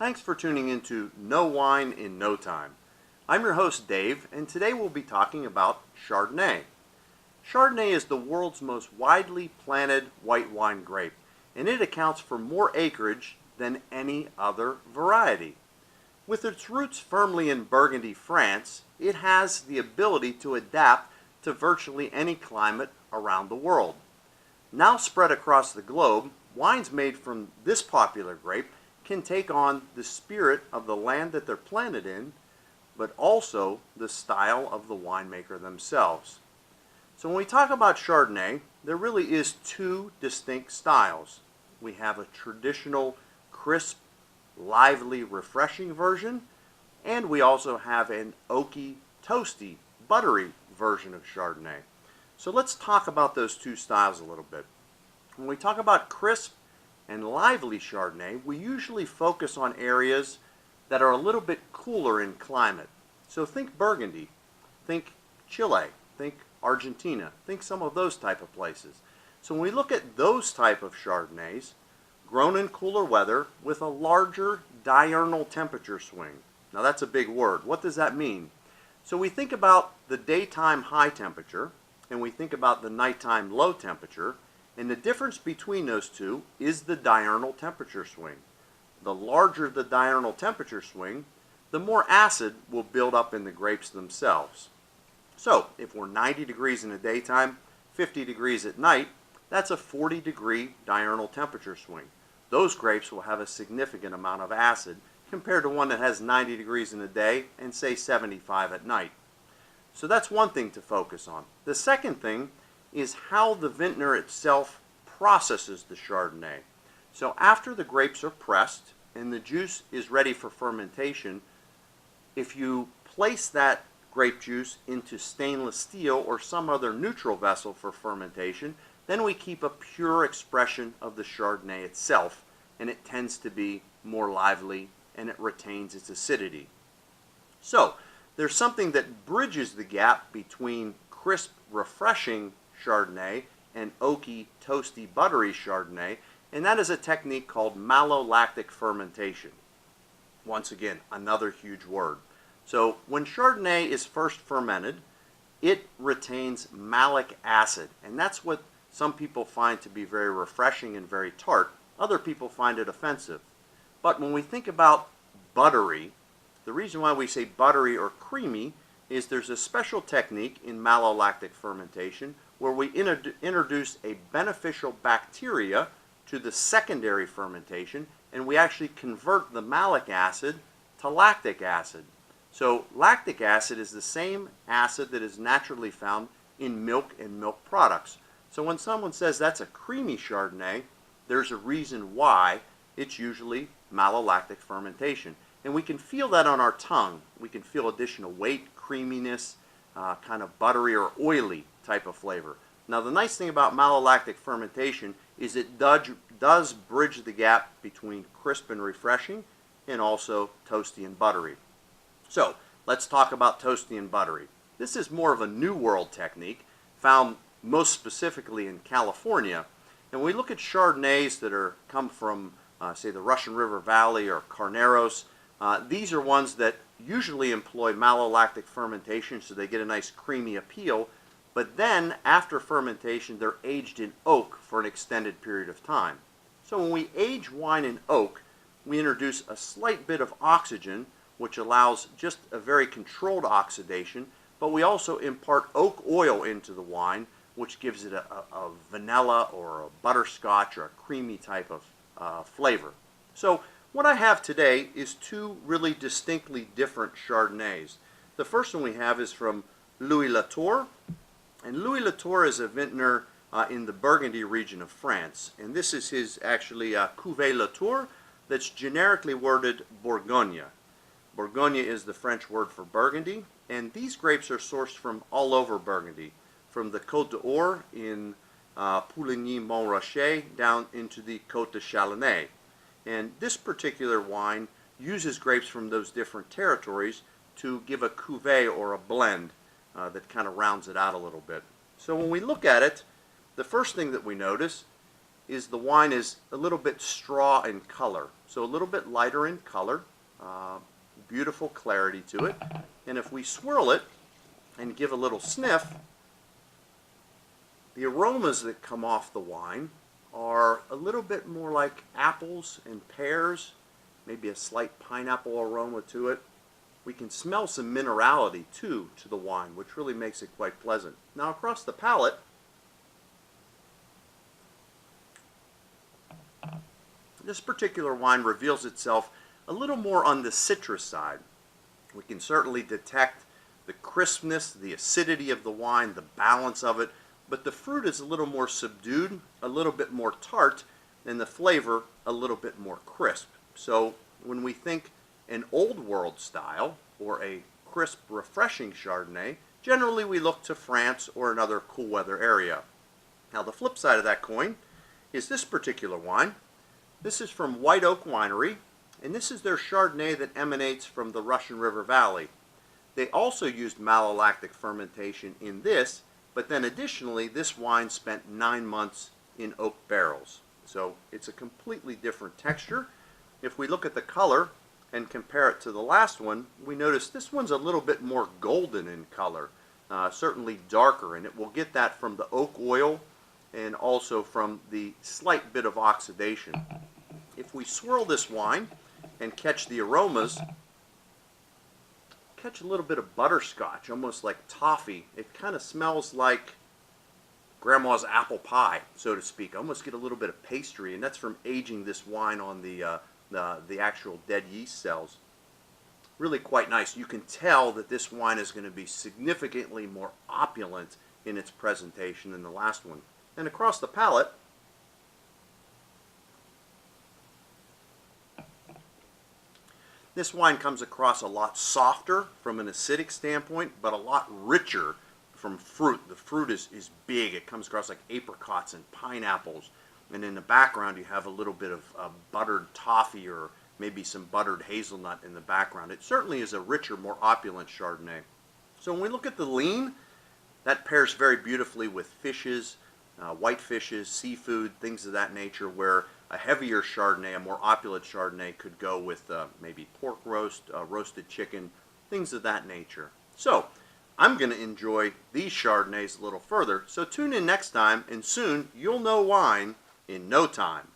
Thanks for tuning into Know Wine in No Time. I'm your host Dave, and today we'll be talking about Chardonnay. Chardonnay is the world's most widely planted white wine grape, and it accounts for more acreage than any other variety. With its roots firmly in Burgundy, France, it has the ability to adapt to virtually any climate around the world. Now spread across the globe, wines made from this popular grape can take on the spirit of the land that they're planted in, but also the style of the winemaker themselves. So when we talk about Chardonnay, there really is two distinct styles. We have a traditional, crisp, lively, refreshing version, and we also have an oaky, toasty, buttery version of Chardonnay. So let's talk about those two styles a little bit. When we talk about crisp and lively Chardonnay, we usually focus on areas that are a little bit cooler in climate. So think Burgundy, think Chile, think Argentina, think some of those type of places. So when we look at those type of Chardonnays, grown in cooler weather with a larger diurnal temperature swing. Now that's a big word. What does that mean? So we think about the daytime high temperature and we think about the nighttime low temperature, and the difference between those two is the diurnal temperature swing. The larger the diurnal temperature swing, the more acid will build up in the grapes themselves. So if we're 90 degrees in the daytime, 50 degrees at night, that's a 40-degree diurnal temperature swing. Those grapes will have a significant amount of acid compared to one that has 90 degrees in the day and say 75 at night. So that's one thing to focus on. The second thing is how the vintner itself processes the Chardonnay. So after the grapes are pressed and the juice is ready for fermentation, if you place that grape juice into stainless steel or some other neutral vessel for fermentation, then we keep a pure expression of the Chardonnay itself, and it tends to be more lively and it retains its acidity. So there's something that bridges the gap between crisp, refreshing Chardonnay and oaky, toasty, buttery Chardonnay, and that is a technique called malolactic fermentation. Once again, another huge word. So when Chardonnay is first fermented, it retains malic acid, and that's what some people find to be very refreshing and very tart. Other people find it offensive. But when we think about buttery, the reason why we say buttery or creamy is there's a special technique in malolactic fermentation where we introduce a beneficial bacteria to the secondary fermentation, and we actually convert the malic acid to lactic acid. So lactic acid is the same acid that is naturally found in milk and milk products. So when someone says that's a creamy Chardonnay, there's a reason why it's usually malolactic fermentation. And we can feel that on our tongue. We can feel additional weight, creaminess, kind of buttery or oily type of flavor. Now the nice thing about malolactic fermentation is it does bridge the gap between crisp and refreshing and also toasty and buttery. So let's talk about toasty and buttery. This is more of a New World technique found most specifically in California. And we look at Chardonnays that come from, say, the Russian River Valley or Carneros. These are ones that usually employ malolactic fermentation, so they get a nice creamy appeal. But then, after fermentation, they're aged in oak for an extended period of time. So when we age wine in oak, we introduce a slight bit of oxygen, which allows just a very controlled oxidation, but we also impart oak oil into the wine, which gives it a vanilla or a butterscotch or a creamy type of flavor. So what I have today is two really distinctly different Chardonnays. The first one we have is from Louis Latour, and Louis Latour is a vintner in the Burgundy region of France, and this is his actually Cuvée Latour that's generically worded Bourgogne. Bourgogne is the French word for Burgundy, and these grapes are sourced from all over Burgundy, from the Côte d'Or in Pouligny-Montrachet down into the Côte de Chardonnay. And this particular wine uses grapes from those different territories to give a cuvée or a blend that kind of rounds it out a little bit. So when we look at it, the first thing that we notice is the wine is a little bit straw in color, so a little bit lighter in color, beautiful clarity to it. And if we swirl it and give a little sniff, the aromas that come off the wine are a little bit more like apples and pears, maybe a slight pineapple aroma to it. We can smell some minerality too to the wine, which really makes it quite pleasant. Now across the palate, this particular wine reveals itself a little more on the citrus side. We can certainly detect the crispness, the acidity of the wine, the balance of it, but the fruit is a little more subdued, a little bit more tart, and the flavor a little bit more crisp. So when we think an old world style or a crisp, refreshing Chardonnay, generally we look to France or another cool weather area. Now the flip side of that coin is this particular wine. This is from White Oak Winery, and this is their Chardonnay that emanates from the Russian River Valley. They also used malolactic fermentation in this, but then additionally this wine spent 9 months in oak barrels. So it's a completely different texture. If we look at the color and compare it to the last one, we notice this one's a little bit more golden in color, certainly darker, and it will get that from the oak oil and also from the slight bit of oxidation. If we swirl this wine and catch the aromas, catch a little bit of butterscotch, almost like toffee. It kind of smells like grandma's apple pie, so to speak. I almost get a little bit of pastry, and that's from aging this wine on the actual dead yeast cells. Really quite nice. You can tell that this wine is going to be significantly more opulent in its presentation than the last one. And across the palate, this wine comes across a lot softer from an acidic standpoint, but a lot richer from fruit. The fruit is big. It comes across like apricots and pineapples. And in the background, you have a little bit of buttered toffee or maybe some buttered hazelnut in the background. It certainly is a richer, more opulent Chardonnay. So when we look at the lean, that pairs very beautifully with fishes, white fishes, seafood, things of that nature, where a heavier Chardonnay, a more opulent Chardonnay, could go with maybe pork roast, roasted chicken, things of that nature. So I'm going to enjoy these Chardonnays a little further, so tune in next time, and soon you'll know wine in no time.